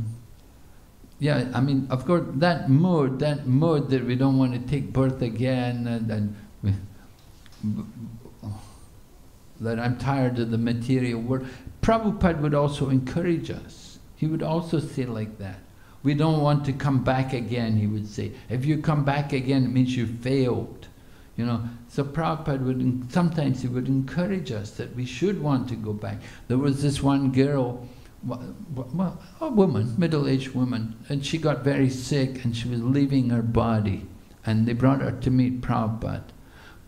Yeah, I mean, of course, that mood that we don't want to take birth again, and that I'm tired of the material world. Prabhupada would also encourage us. He would also say like that. We don't want to come back again, he would say. If you come back again, it means you failed. You know, so Prabhupada would, sometimes he would encourage us that we should want to go back. There was this one girl, well, a woman, middle-aged woman, and she got very sick and she was leaving her body. And they brought her to meet Prabhupada.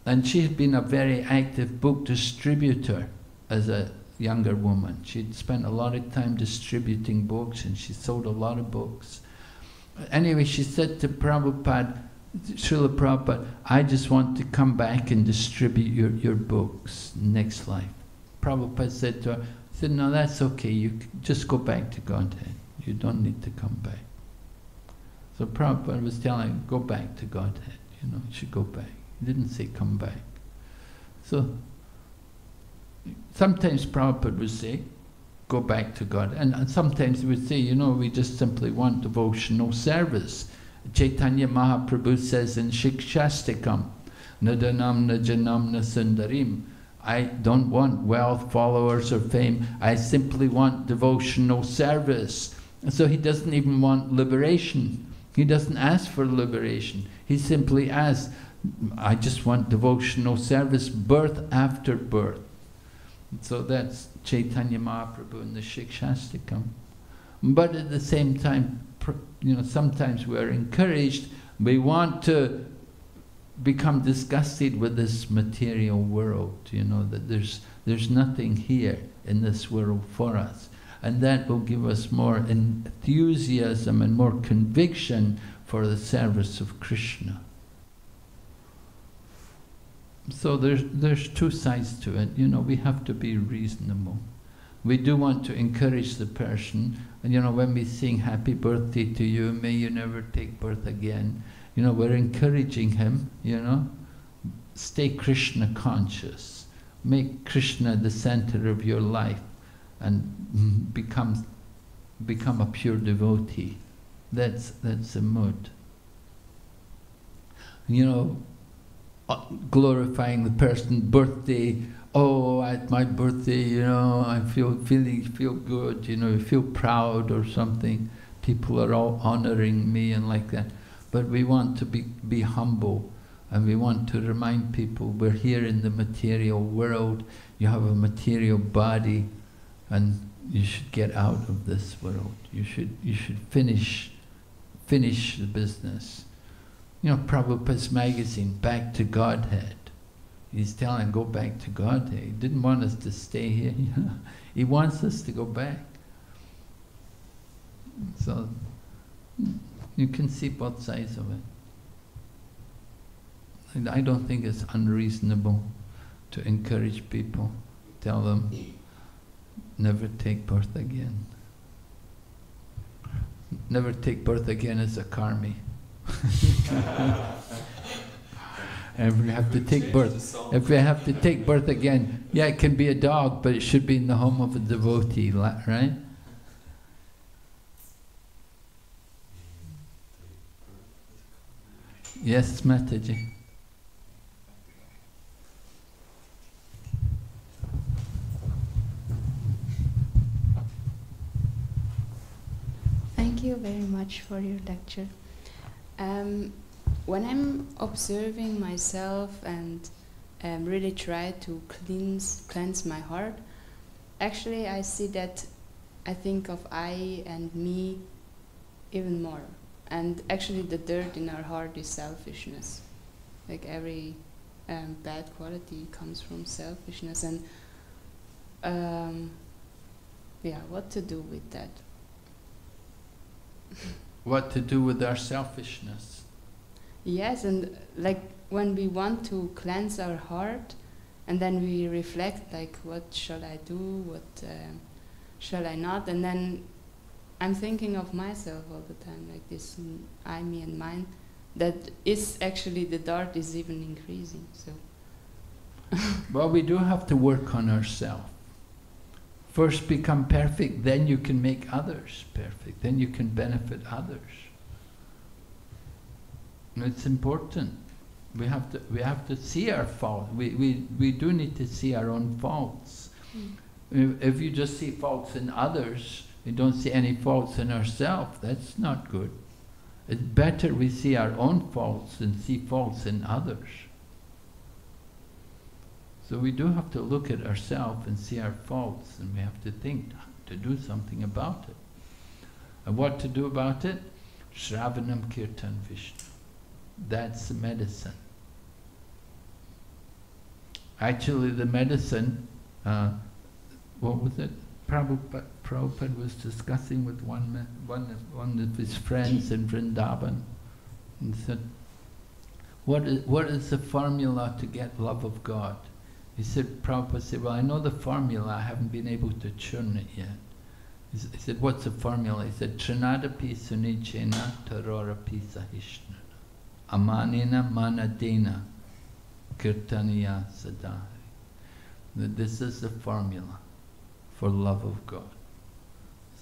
And she had been a very active book distributor as a younger woman. She'd spent a lot of time distributing books and she sold a lot of books. Anyway, she said to Prabhupada, Srila Prabhupada, I just want to come back and distribute your books next life. Prabhupada said to her, no, that's okay, you just go back to Godhead. You don't need to come back. So Prabhupada was telling her, go back to Godhead, you know, you should go back. He didn't say come back. So sometimes Prabhupada would say, go back to God. And sometimes he would say, you know, we just simply want devotional service. Chaitanya Mahaprabhu says in Shikshastikam, Nadanam Najanam Nasundarim, I don't want wealth, followers, or fame. I simply want devotional service. And so he doesn't even want liberation. He doesn't ask for liberation. He simply asks, I just want devotional service, birth after birth. So that's Chaitanya Mahaprabhu in the Shikshastikam. But at the same time, you know, sometimes we are encouraged, we want to become disgusted with this material world, you know, that there's nothing here in this world for us. And that will give us more enthusiasm and more conviction for the service of Krishna. So there's two sides to it, you know, we have to be reasonable. We do want to encourage the person, and you know, when we sing happy birthday to you, may you never take birth again, you know, we're encouraging him, you know, stay Krishna conscious. make Krishna the center of your life and become a pure devotee. That's the mood. You know, glorifying the person's birthday. Oh, at my birthday, you know, I feel good, you know, I feel proud or something. People are all honoring me and like that. But we want to be humble, and we want to remind people we're here in the material world. You have a material body, and you should get out of this world. You should finish the business. You know, Prabhupada's magazine, Back to Godhead. He's telling, go back to Godhead. He didn't want us to stay here. He wants us to go back. So you can see both sides of it. And I don't think it's unreasonable to encourage people, tell them, never take birth again. Never take birth again as a karmi. And if we have to take birth again, yeah, it can be a dog, but it should be in the home of a devotee, right? Yes, Mataji. Thank you very much for your lecture. When I'm observing myself and really try to cleanse my heart, actually I see that I think of I and me even more. And actually the dirt in our heart is selfishness. Like every bad quality comes from selfishness. And yeah, what to do with that? What to do with our selfishness? Yes, and like when we want to cleanse our heart, and then we reflect like, what shall I do, what shall I not, and then I'm thinking of myself all the time, like this I, me and mine, that is actually the dirt is even increasing, so. Well, we do have to work on ourselves. First become perfect, then you can make others perfect, then you can benefit others. It's important. We have to see our faults. We do need to see our own faults. If you just see faults in others, we don't see any faults in ourselves, that's not good. It's better we see our own faults than see faults in others. So we do have to look at ourselves and see our faults, and we have to think to do something about it. And what to do about it? Shravanam Kirtan Vishnu. That's the medicine. Actually the medicine, what was it? Prabhupada was discussing with one of his friends in Vrindavan, and said, what is the formula to get love of God? He said, Prabhupada said, well, I know the formula, I haven't been able to churn it yet. He said, what's the formula? He said, Trinadapi sunichena tarorapi sahishna amanina manadena kirtaniya sadhari. This is the formula for love of God.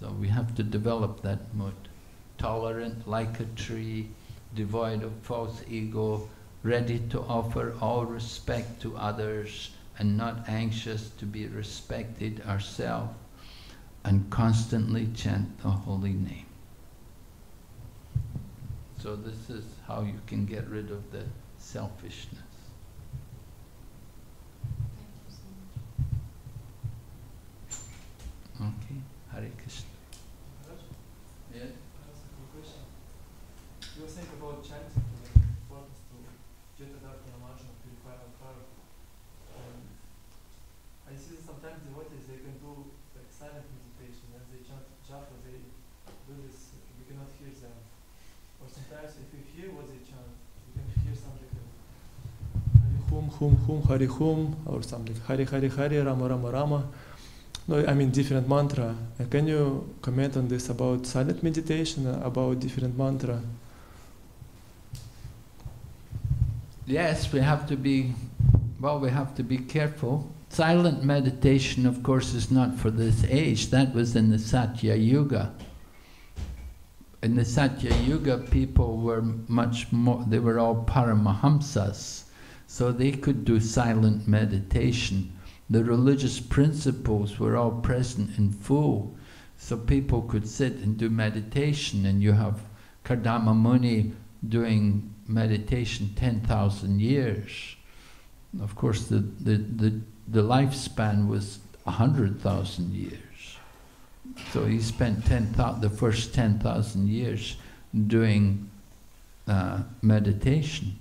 So we have to develop that mood. Tolerant like a tree, devoid of false ego, ready to offer all respect to others, and not anxious to be respected ourselves, and constantly chant the holy name. So this is how you can get rid of the selfishness. Okay, Hare Krishna. Yeah. You were saying about chanting, the importance to get the dark margin, purify our heart. I see that sometimes devotees, they can do like silent meditation, as they chant japa, they do this, we cannot hear them. Or sometimes if we hear what they chant, we can hear something like Hari Hum Hum Hum Hari Hum, or something Hari Hari Hari Rama Rama Rama. No, I mean different mantra. Can you comment on this about silent meditation, about different mantra? Yes, we have to be careful Silent meditation, of course, is not for this age. That was in the Satya Yuga. In the Satya Yuga, people were much more, they were all Paramahamsas, so they could do silent meditation. The religious principles were all present in full, so people could sit and do meditation, and you have Kardama Muni doing meditation 10,000 years. Of course, the lifespan was 100,000 years. So he spent the first 10,000 years doing meditation,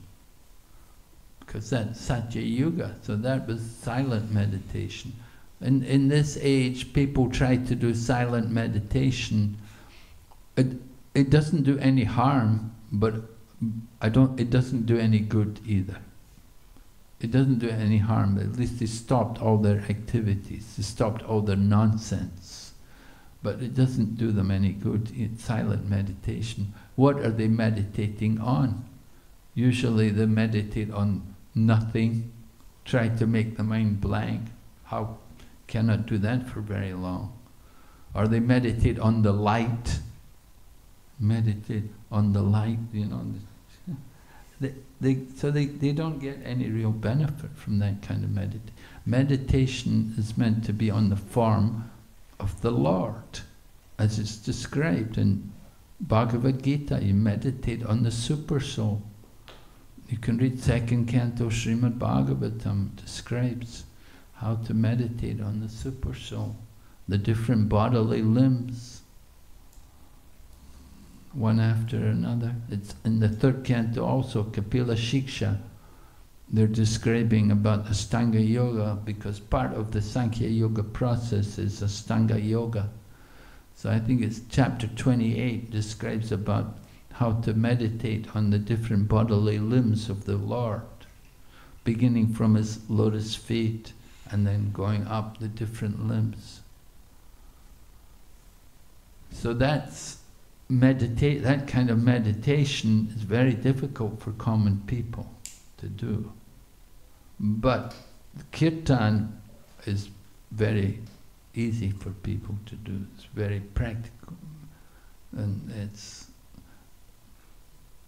because that's Satya Yuga, so that was silent meditation. In this age, people try to do silent meditation. It doesn't do any harm, but it doesn't do any good either. It doesn't do any harm. At least they stopped all their activities. They stopped all their nonsense. But it doesn't do them any good in silent meditation. What are they meditating on? Usually they meditate on nothing, try to make the mind blank. How cannot do that for very long? Or they meditate on the light. Meditate on the light, you know. So they don't get any real benefit from that kind of meditation. Meditation is meant to be on the form of the Lord, as it's described in Bhagavad Gita. You meditate on the Super Soul. You can read 2nd Canto Srimad Bhagavatam, describes how to meditate on the Super Soul, the different bodily limbs, one after another. It's in the 3rd canto also, Kapila Shiksha. They're describing about Astanga Yoga, because part of the Sankhya Yoga process is Astanga Yoga. So I think it's chapter 28 describes about how to meditate on the different bodily limbs of the Lord, beginning from his lotus feet and then going up the different limbs. So that's that kind of meditation is very difficult for common people to do. But kirtan is very easy for people to do. It's very practical, and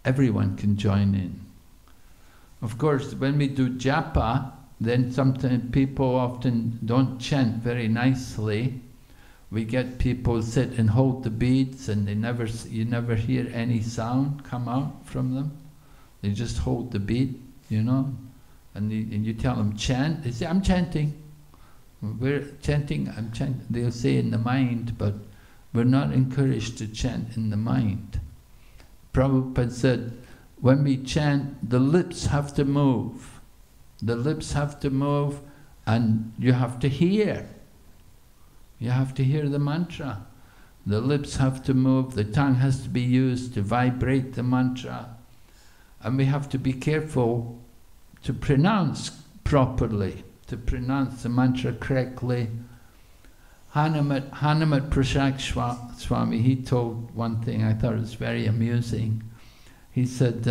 everyone can join in. Of course, when we do japa, then sometimes people often don't chant very nicely. We get people sit and hold the beads, and you never hear any sound come out from them. They just hold the bead, you know, and you tell them chant. They say, "I'm chanting." We're chanting. I'm chanting. They'll say in the mind, but we're not encouraged to chant in the mind. Prabhupada said, when we chant, the lips have to move. The lips have to move, and you have to hear. You have to hear the mantra. The lips have to move, the tongue has to be used to vibrate the mantra. And we have to be careful to pronounce properly, to pronounce the mantra correctly. Hanumat Prashak Swami, he told one thing I thought was very amusing. He said,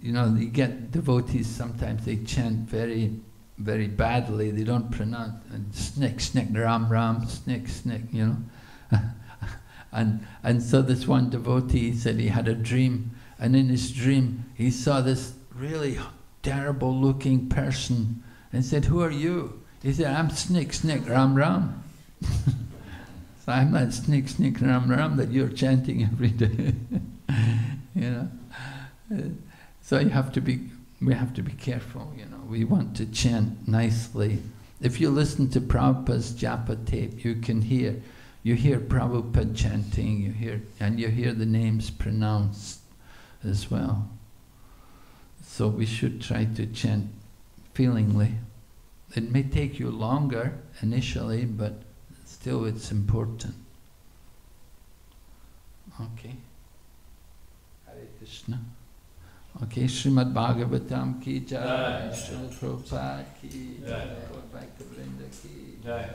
you know, you get devotees, sometimes they chant very, very badly, they don't pronounce, and snick, snick, ram, ram, snick, snick, you know. and so this one devotee said he had a dream, and in his dream he saw this really terrible looking person, and said, "Who are you?" He said, "I'm snick, snick, ram, ram." So I'm that snick, snick, ram, ram that you're chanting every day. You know. So we have to be careful, you know. We want to chant nicely. If you listen to Prabhupada's japa tape, you hear Prabhupada chanting, you hear the names pronounced as well. So we should try to chant feelingly. It may take you longer initially, but still it's important. Okay. Hare Krishna. Okay, Srimad Bhagavatam ki jai, Srila Prabhupada ki jai, Bhakti Vighna Vinasa ki jai.